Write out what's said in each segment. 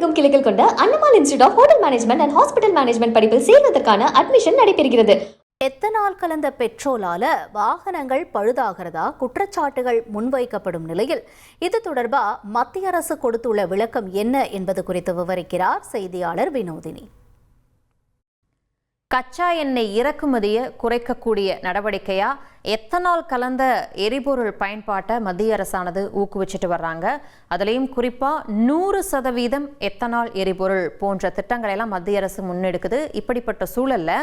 உலகெங்கும் கிளைகள் கொண்ட அண்ணமால் institute of hotel management and hospital management படிப்பில் சேர்வதற்கான அட்மிஷன் நடைபெறுகிறது. எத்தனால் கலந்த பெட்ரோலால வாகனங்கள் பழுதாகிறதா குற்றச்சாட்டுகள் முன்வைக்கப்படும் நிலையில் இது தொடர்பா மத்திய அரசு கொடுத்துள்ள விளக்கம் என்ன என்பது குறித்து விவரிக்கிறார் செய்தியாளர் வினோதினி. கச்சா எண்ணெய் இறக்குமதியை குறைக்கக்கூடிய நடவடிக்கையா எத்தனால் கலந்த எரிபொருள் பயன்பாட்டை மத்திய அரசானது ஊக்குவிச்சுட்டு வர்றாங்க. அதுலேயும் குறிப்பாக 100% எத்தனால் எரிபொருள் போன்ற திட்டங்களை எல்லாம் மத்திய அரசு முன்னெடுக்குது. இப்படிப்பட்ட சூழல்ல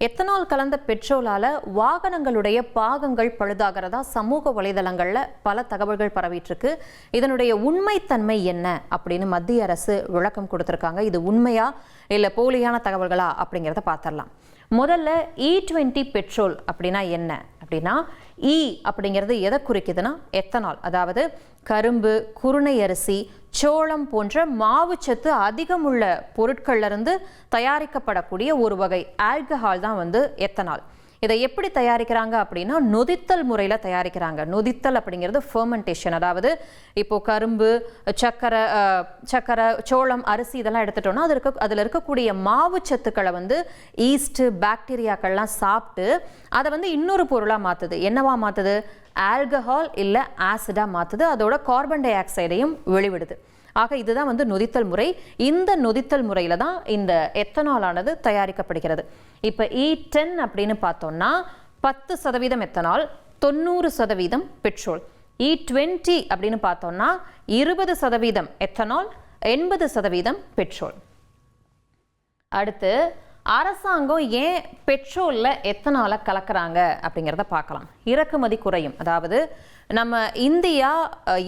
எத்தனால் கலந்த பெட்ரோலால வாகனங்களுடைய பாகங்கள் பழுதாகிறதா சமூக வலைதளங்கள்ல பல தகவல்கள் பரவிட்டு இருக்கு. இதனுடைய உண்மைத்தன்மை என்ன அப்படின்னு மத்திய அரசு விளக்கம் கொடுத்திருக்காங்க. இது உண்மையா இல்ல போலியான தகவல்களா அப்படிங்கிறத பார்த்துடலாம். முதல்ல E20 பெட்ரோல் அப்படின்னா என்ன அப்படின்னா, இ அப்படிங்கிறது எதை குறிக்குதுன்னா எத்தனால், அதாவது கரும்பு, குருணை அரிசி, சோளம் போன்ற மாவுச்சத்து அதிகம் உள்ள பொருட்கள்ல இருந்து தயாரிக்கப்படக்கூடிய ஒரு வகை ஆல்கஹால் தான் எத்தனால். இதை எப்படி தயாரிக்கிறாங்க அப்படின்னா நொதித்தல் முறையில் தயாரிக்கிறாங்க. நொதித்தல் அப்படிங்கிறது ஃபெர்மெண்டேஷன். அதாவது இப்போ கரும்பு, சக்கரை, சோளம், அரிசி இதெல்லாம் எடுத்துட்டோம்னா அதில் இருக்கக்கூடிய மாவு சத்துக்களை ஈஸ்ட், பாக்டீரியாக்கள்லாம் சாப்பிட்டு அதை இன்னொரு பொருளாக மாற்றுது. என்னவா மாற்றுது? ஆல்கஹால் இல்லை ஆசிடாக மாற்றுது. அதோட கார்பன் டை ஆக்சைடையும் வெளிவிடுது. ஆக இதுதான் நொதித்தல் முறை. இந்த நொதித்தல் முறையில தான் இந்த எத்தனால் ஆனது தயாரிக்கப்படுகிறது. இப்போ E10 அப்படின்னு பார்த்தோம்னா 10% எத்தனால், 90% பெட்ரோல். E20 அப்படின்னு பார்த்தோம்னா 20% எத்தனால், 80% பெட்ரோல். அடுத்து அரசாங்கம் ஏன் பெட்ரோல்ல எத்தனால கலக்குறாங்க அப்படிங்கிறத பார்க்கலாம். இறக்குமதி குறையும். அதாவது நம்ம இந்தியா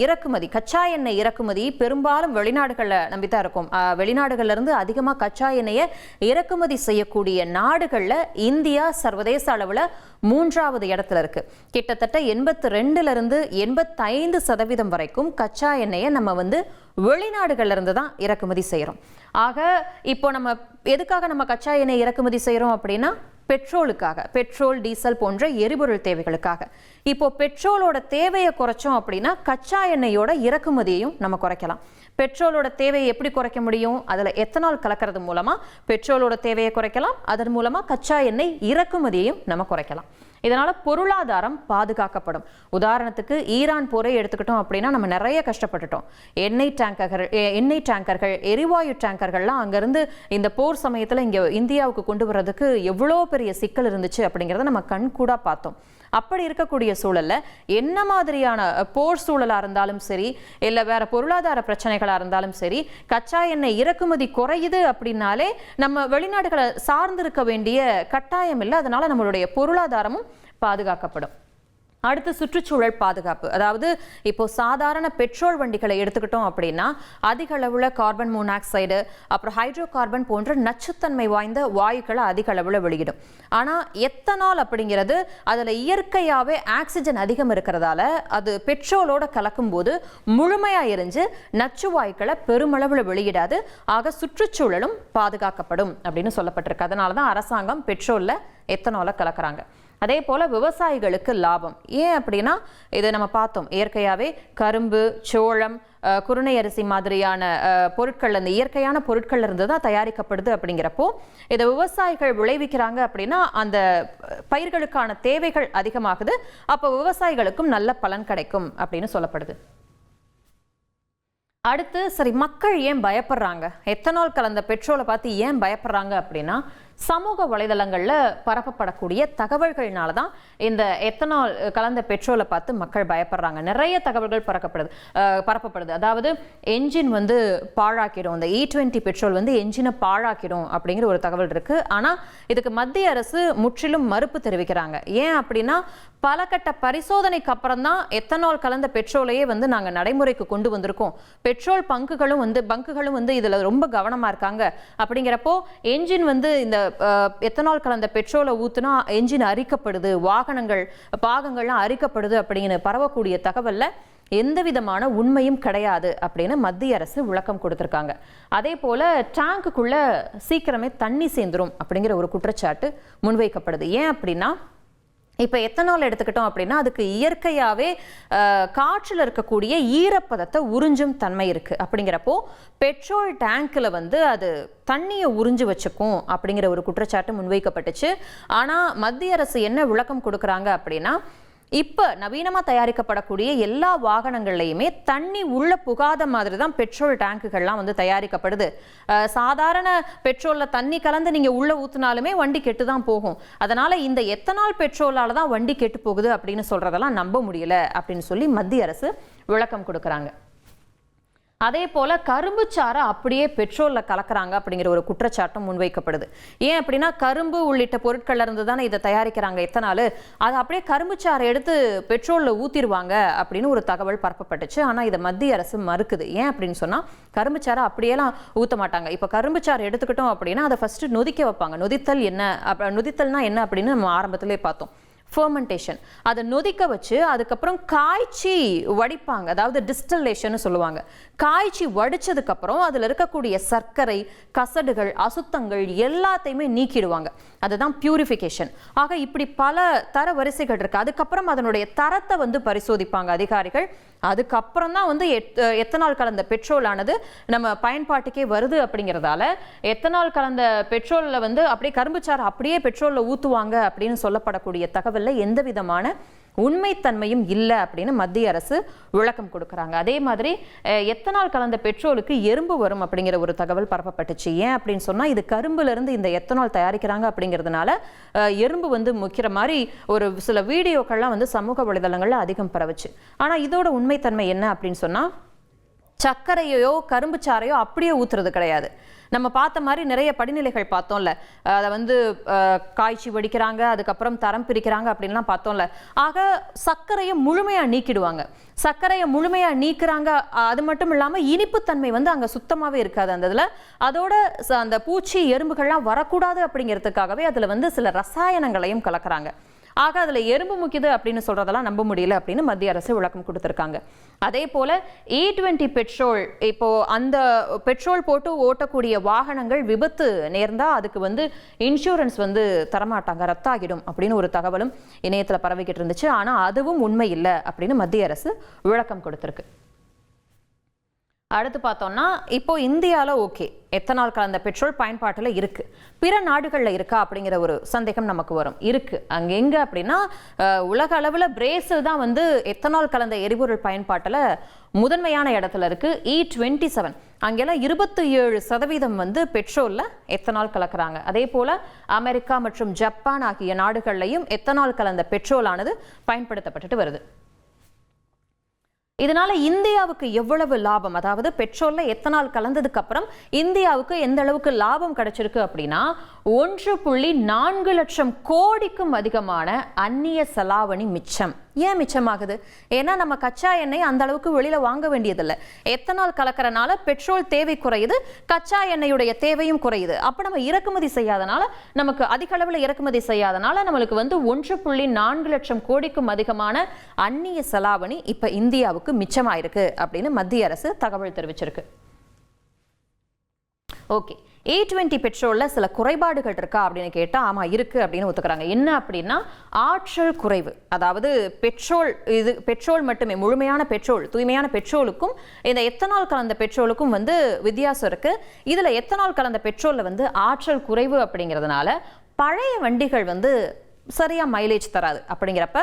இறக்குமதி, கச்சா எண்ணெய் இறக்குமதி பெரும்பாலும் வெளிநாடுகளில் நம்பித்தான் இருக்கும். வெளிநாடுகள்ல இருந்து அதிகமாக கச்சா எண்ணெயை இறக்குமதி செய்யக்கூடிய நாடுகளில் இந்தியா சர்வதேச அளவில் 3வது இடத்துல இருக்கு. கிட்டத்தட்ட 82லிருந்து 85% வரைக்கும் கச்சா எண்ணெயை நம்ம வெளிநாடுகள்ல இருந்து தான் இறக்குமதி செய்கிறோம். ஆக இப்போ நம்ம எதுக்காக நம்ம கச்சா எண்ணெய் இறக்குமதி செய்கிறோம் அப்படின்னா பெட்ரோலுக்காக, பெட்ரோல், டீசல் போன்ற எரிபொருள் தேவைகளுக்காக. இப்போ பெட்ரோலோட தேவையை குறைச்சோம் அப்படின்னா கச்சா எண்ணெயோட இறக்குமதியையும் நம்ம குறைக்கலாம். பெட்ரோலோட தேவையை எப்படி குறைக்க முடியும்? அதில் எத்தனால் கலக்கிறது மூலமா பெட்ரோலோட தேவையை குறைக்கலாம். அதன் மூலமா கச்சா எண்ணெய் இறக்குமதியையும் நம்ம குறைக்கலாம். இதனால பொருளாதாரம் பாதுகாக்கப்படும். உதாரணத்துக்கு ஈரான் போரை எடுத்துக்கிட்டோம் அப்படின்னா நம்ம நிறைய கஷ்டப்பட்டுட்டோம். எண்ணெய் டேங்கர்கள், எரிவாயு டேங்கர்கள்லாம் அங்கிருந்து இந்த போர் சமயத்தில் இங்கே இந்தியாவுக்கு கொண்டு வர்றதுக்கு எவ்வளோ பெரிய சிக்கல் இருந்துச்சு அப்படிங்கிறத நம்ம கண்கூடா பார்த்தோம். அப்படி இருக்கக்கூடிய சூழல்ல என்ன மாதிரியான போர் சூழலா இருந்தாலும் சரி, இல்லை வேற பொருளாதார பிரச்சனைகளா இருந்தாலும் சரி, கச்சா எண்ணெய் இறக்குமதி குறையுது அப்படின்னாலே நம்ம வெளிநாடுகளை சார்ந்திருக்க வேண்டிய கட்டாயம் இல்லை. அதனால நம்மளுடைய பொருளாதாரமும் பாதுகாக்கப்படும். அடுத்து சுற்றுச்சூழல் பாதுகாப்பு. அதாவது இப்போ சாதாரண பெட்ரோல் வண்டிகளை எடுத்துக்கிட்டோம் அப்படின்னா அதிக அளவுல கார்பன் மோனாக்சைடு, அப்புறம் ஹைட்ரோ கார்பன் போன்ற நச்சுத்தன்மை வாய்ந்த வாயுக்களை அதிக அளவுல வெளியிடும். ஆனா எத்தனால் அப்படிங்கிறது அதுல இயற்கையாவே ஆக்சிஜன் அதிகம் இருக்கிறதால அது பெட்ரோலோட கலக்கும் போது முழுமையா எரிஞ்சு நச்சு வாயுக்களை பெருமளவுல வெளியிடாது. ஆக சுற்றுச்சூழலும் பாதுகாக்கப்படும் அப்படின்னு சொல்லப்பட்டிருக்கு. அதனாலதான் அரசாங்கம் பெட்ரோல்ல எத்தனால கலக்குறாங்க. அதே போல விவசாயிகளுக்கு லாபம். ஏன் அப்படின்னா இதை நம்ம பார்த்தோம், இயற்கையாகவே கரும்பு, சோளம், குருணை அரிசி மாதிரியான பொருட்கள் அந்த இயற்கையான பொருட்கள் இருந்து தான் தயாரிக்கப்படுது. அப்படிங்கிறப்போ இதை விவசாயிகள் விளைவிக்கிறாங்க அப்படின்னா அந்த பயிர்களுக்கான தேவைகள் அதிகமாகுது. அப்போ விவசாயிகளுக்கும் நல்ல பலன் கிடைக்கும் அப்படின்னு சொல்லப்படுது. அடுத்து சரி, மக்கள் ஏன் பயப்படுறாங்க? எத்தனால் கலந்த பெட்ரோலை பார்த்து ஏன் பயப்படுறாங்க அப்படின்னா சமூக வலைதளங்களில் பரப்பப்படக்கூடிய தகவல்கள்னால தான் இந்த எத்தனால் கலந்த பெட்ரோலை பார்த்து மக்கள் பயப்படுறாங்க. நிறைய தகவல்கள் பரப்பப்படுது. அதாவது என்ஜின் பாழாக்கிடும், இந்த E20 பெட்ரோல் என்ஜினை பாழாக்கிடும் அப்படிங்கிற ஒரு தகவல் இருக்கு. ஆனால் இதுக்கு மத்திய அரசு முற்றிலும் மறுப்பு தெரிவிக்கிறாங்க. ஏன் அப்படின்னா பல கட்ட பரிசோதனைக்கு அப்புறம் தான் எத்தனால் கலந்த பெட்ரோலையே நாங்கள் நடைமுறைக்கு கொண்டு வந்திருக்கோம். பெட்ரோல் பங்குகளும் இதுல ரொம்ப கவனமா இருக்காங்க. அப்படிங்கிறப்போ என்ஜின் இந்த எத்தனால் கலந்த பெட்ரோலை ஊத்துனா என்ஜின் அரிக்கப்படுது, வாகனங்கள் பாகங்கள்லாம் அரிக்கப்படுது அப்படின்னு பரவக்கூடிய தகவல்ல எந்த விதமான உண்மையும் கிடையாது அப்படின்னு மத்திய அரசு விளக்கம் கொடுத்திருக்காங்க. அதே போல டேங்குக்குள்ள சீக்கிரமே தண்ணி சேர்ந்துரும் அப்படிங்கிற ஒரு குற்றச்சாட்டு முன்வைக்கப்படுது. ஏன் அப்படின்னா இப்போ எத்தனால் எடுத்துக்கிட்டோம் அப்படின்னா அதுக்கு இயற்கையாகவே காற்றில் இருக்கக்கூடிய ஈரப்பதத்தை உறிஞ்சும் தன்மை இருக்குது. அப்படிங்கிறப்போ பெட்ரோல் டேங்க்கில் வந்து அது தண்ணியை உறிஞ்சு வச்சுக்கும் அப்படிங்கிற ஒரு குற்றச்சாட்டு முன்வைக்கப்பட்டுச்சு. ஆனால் மத்திய அரசு என்ன விளக்கம் கொடுக்குறாங்க அப்படின்னா, இப்போ நவீனமாக தயாரிக்கப்படக்கூடிய எல்லா வாகனங்கள்லையுமே தண்ணி உள்ள புகாத மாதிரி தான் பெட்ரோல் டேங்குகள்லாம் வந்து தயாரிக்கப்படுது. சாதாரண பெட்ரோலில் தண்ணி கலந்து நீங்கள் உள்ளே ஊற்றினாலுமே வண்டி கெட்டு தான் போகும். அதனால் இந்த எத்தனால் பெட்ரோலால் தான் வண்டி கெட்டு போகுது அப்படின்னு சொல்கிறதெல்லாம் நம்ப முடியல அப்படின்னு சொல்லி மத்திய அரசு விளக்கம் கொடுக்குறாங்க. அதே போல கரும்பு சாறை அப்படியே பெட்ரோல்ல கலக்குறாங்க அப்படிங்கிற ஒரு குற்றச்சாட்டும் முன்வைக்கப்படுது. ஏன் அப்படின்னா கரும்பு உள்ளிட்ட பொருட்கள்ல இருந்து தானே இதை தயாரிக்கிறாங்க எத்தனால், அது அப்படியே கரும்பு சாறை எடுத்து பெட்ரோல்ல ஊத்திடுவாங்க அப்படின்னு ஒரு தகவல் பரப்பப்பட்டுச்சு. ஆனா இதை மத்திய அரசு மறுக்குது. ஏன் அப்படின்னு சொன்னா கரும்பு சாறை அப்படியெல்லாம் ஊத்த மாட்டாங்க. இப்ப கரும்பு சாறு எடுத்துக்கிட்டோம் அப்படின்னா அதை ஃபர்ஸ்ட் நொதிக்க வைப்பாங்க. நொதித்தல்னா என்ன அப்படின்னு நம்ம ஆரம்பத்திலே பார்த்தோம். ஃபெர்மெண்டேஷன், அதை நொதிக்க வச்சு அதுக்கப்புறம் காய்ச்சி வடிப்பாங்க. அதாவது டிஸ்டில்லேஷன் சொல்லுவாங்க. காய்ச்சி வடிச்சதுக்கு அப்புறம் அதுல இருக்கக்கூடிய சர்க்கரை, கசடுகள், அசுத்தங்கள் எல்லாத்தையுமே நீக்கிடுவாங்க. அதுதான் பியூரிஃபிகேஷன். ஆக இப்படி பல தர வரிசைகள் இருக்கு. அதுக்கப்புறம் அதனுடைய தரத்தை வந்து பரிசோதிப்பாங்க அதிகாரிகள். அதுக்கப்புறம் தான் வந்து எத்தனால் கலந்த பெட்ரோல் ஆனது நம்ம பயன்பாட்டுக்கே வருது. அப்படிங்கிறதால எத்தனால் கலந்த பெட்ரோல்ல வந்து அப்படியே கரும்புச்சாறு அப்படியே பெட்ரோல்ல ஊத்துவாங்க அப்படின்னு சொல்லப்படக்கூடிய தகவல்ல எந்த விதமான உண்மைத்தன்மையும் இல்லை அப்படின்னு மத்திய அரசு விளக்கம் கொடுக்குறாங்க. அதே மாதிரி எத்தனால் கலந்த பெட்ரோலுக்கு எறும்பு வரும் அப்படிங்கிற ஒரு தகவல் பரப்பப்பட்டுச்சு. ஏன் அப்படின்னு சொன்னா இது கரும்புல இருந்து இந்த எத்தனால் தயாரிக்கிறாங்க அப்படிங்கிறதுனால எறும்பு வந்து முக்கிற மாதிரி ஒரு சில வீடியோக்கள்லாம் வந்து சமூக வலைதளங்கள்ல அதிகம் பரவுச்சு. ஆனா இதோட உண்மைத்தன்மை என்ன அப்படின்னு சொன்னா சர்க்கரையோ கரும்பு சாறையோ அப்படியே ஊத்துறது கிடையாது. நம்ம பார்த்த மாதிரி நிறைய படிநிலைகள் பார்த்தோம்ல, அதை வந்து காய்ச்சி வடிக்கிறாங்க, அதுக்கப்புறம் தரம் பிரிக்கிறாங்க அப்படின்லாம் பார்த்தோம்ல. ஆக சர்க்கரையை முழுமையாக நீக்கிடுவாங்க. சர்க்கரையை முழுமையாக நீக்கிறாங்க. அது மட்டும் இல்லாமல் இனிப்புத்தன்மை வந்து அங்கே சுத்தமாகவே இருக்காது அந்த இதில். அதோட அந்த பூச்சி எறும்புகள்லாம் வரக்கூடாது அப்படிங்கிறதுக்காகவே அதில் வந்து சில ரசாயனங்களையும் கலக்கிறாங்க. ஆக அதுல எறும்பு முக்கியது அப்படின்னு சொல்றதெல்லாம் நம்ப முடியல அப்படின்னு மத்திய அரசு விளக்கம் கொடுத்திருக்காங்க. அதே போல E20 பெட்ரோல், இப்போ அந்த பெட்ரோல் போட்டு ஓட்டக்கூடிய வாகனங்கள் விபத்து நேர்ந்தா அதுக்கு வந்து இன்சூரன்ஸ் வந்து தரமாட்டாங்க, ரத்தாகிடும் அப்படின்னு ஒரு தகவலும் இணையத்துல பரவிக்கிட்டு இருந்துச்சு. ஆனா அதுவும் உண்மை இல்லை அப்படின்னு மத்திய அரசு விளக்கம் கொடுத்திருக்கு. அடுத்து பார்த்தோம்னா இப்போ இந்தியாவில் ஓகே எத்தனால் கலந்த பெட்ரோல் பயன்பாட்டில் இருக்கு, பிற நாடுகளில் இருக்கா அப்படிங்கிற ஒரு சந்தேகம் நமக்கு வரும். இருக்கு. அங்கே எங்கே அப்படின்னா உலக அளவில் பிரேசில் தான் வந்து எத்தனால் கலந்த எரிபொருள் பயன்பாட்டில் முதன்மையான இடத்துல இருக்கு. E27 அங்கெல்லாம் 27% வந்து பெட்ரோலில் எத்தனால் கலக்கிறாங்க. அதே போல அமெரிக்கா மற்றும் ஜப்பான் ஆகிய நாடுகள்லையும் எத்தனால் கலந்த பெட்ரோலானது பயன்படுத்தப்பட்டுட்டு வருது. இதனால இந்தியாவுக்கு எவ்வளவு லாபம், அதாவது பெட்ரோல்ல எத்தனால் கலந்ததுக்கு அப்புறம் இந்தியாவுக்கு எந்த அளவுக்கு லாபம் கிடைச்சிருக்கு அப்படின்னா 1.4 லட்சம் கோடிக்கும் அதிகமான அந்நிய செலாவணி மிச்சம். ஏன் மிச்சமாகுது? ஏன்னா நம்ம கச்சா எண்ணெய் அந்த அளவுக்கு வெளியில வாங்க வேண்டியதில்லை. எத்தனால் கலக்கறனால பெட்ரோல் தேவை குறையுது, கச்சா எண்ணெயுடைய தேவையும் குறையுது. அப்ப நம்ம இறக்குமதி செய்யாதனால, நமக்கு அதிக அளவில் இறக்குமதி செய்யாதனால நம்மளுக்கு வந்து 1.4 லட்சம் கோடிக்கும் அதிகமான அந்நிய செலாவணி இப்ப இந்தியாவுக்கு மிச்சமாயிருக்கு அப்படின்னு மத்திய அரசு தகவல் தெரிவிச்சிருக்கு. ஓகே, E20 பெட்ரோல்ல சில குறைபாடுகள் இருக்கா அப்படின்னு கேட்டா ஆமா இருக்கு அப்படின்னு ஒத்துக்கிறாங்க. என்ன அப்படின்னா ஆற்றல் குறைவு. அதாவது பெட்ரோல் மட்டுமே, முழுமையான பெட்ரோல், தூய்மையான பெட்ரோலுக்கும் இந்த எத்தனால் கலந்த பெட்ரோலுக்கும் வந்து வித்தியாசம் இருக்கு. இதுல எத்தனால் கலந்த பெட்ரோல்ல வந்து ஆற்றல் குறைவு அப்படிங்கிறதுனால பழைய வண்டிகள் வந்து சரியா மைலேஜ் தராது. அப்படிங்கிறப்ப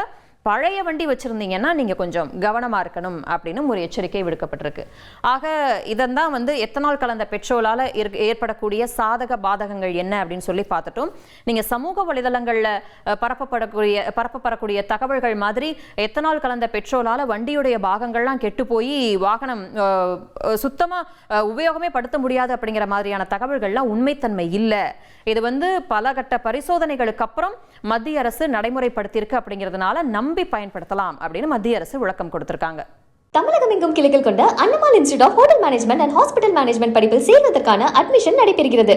பழைய வண்டி வச்சிருந்தீங்கன்னா நீங்க கொஞ்சம் கவனமா இருக்கணும் அப்படின்னு ஒரு எச்சரிக்கை விடுக்கப்பட்டிருக்கு. ஆக இதெல்லாம் வந்து எத்தனால் கலந்த பெட்ரோலால ஏற்படக்கூடிய சாதக பாதகங்கள் என்ன அப்படின்னு சொல்லி பார்த்துட்டோம். நீங்க சமூக வலைதளங்கள்ல பரப்பப்படக்கூடிய தகவல்கள் மாதிரி எத்தனால் கலந்த பெட்ரோலால வண்டியுடைய பாகங்கள்லாம் கெட்டு போய் வாகனம் சுத்தமா உபயோகமே படுத்த முடியாது அப்படிங்கிற மாதிரியான தகவல்கள்லாம் உண்மைத்தன்மை இல்லை. இது வந்து பல கட்ட பரிசோதனைகளுக்கு அப்புறம் மத்திய அரசு நடைமுறைப்படுத்தியிருக்கு. அப்படிங்கிறதுனால நம்பி பயன்படுத்தலாம் அப்படின்னு மத்திய அரசு விளக்கம் கொடுத்திருக்காங்க. தமிழகம் எங்கும் கிளைகள் கொண்ட அண்ணமால் institute of hotel management and hospital management படிப்பில் சேர்வதற்கான அட்மிஷன் நடைபெறுகிறது.